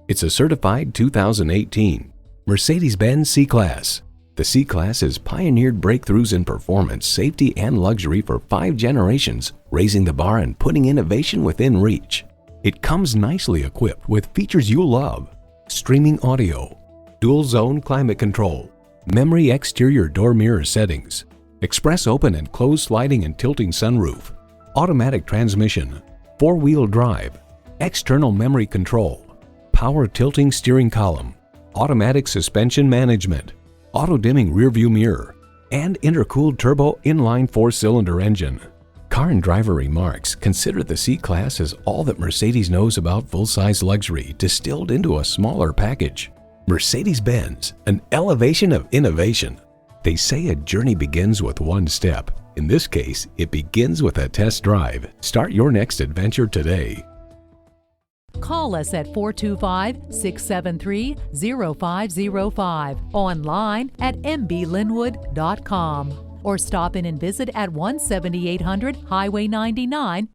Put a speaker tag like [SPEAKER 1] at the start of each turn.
[SPEAKER 1] It's a certified 2018 Mercedes-Benz C-Class. The C-Class has pioneered breakthroughs in performance, safety, and luxury for 5 generations, raising the bar and putting innovation within reach. It comes nicely equipped with features you'll love: streaming audio, dual-zone climate control, memory exterior door mirror settings, express open and closed sliding and tilting sunroof, automatic transmission, 4-wheel drive, external memory control, power tilting steering column, automatic suspension management, auto-dimming rearview mirror, and intercooled turbo inline 4-cylinder engine. Car and Driver remarks consider the C-Class as all that Mercedes knows about full-size luxury distilled into a smaller package. Mercedes-Benz, an elevation of innovation. They say a journey begins with one step. In this case, it begins with a test drive. Start your next adventure today.
[SPEAKER 2] Call us at 425-673-0505, online at mblynnwood.com, or stop in and visit at 17800 Highway 99,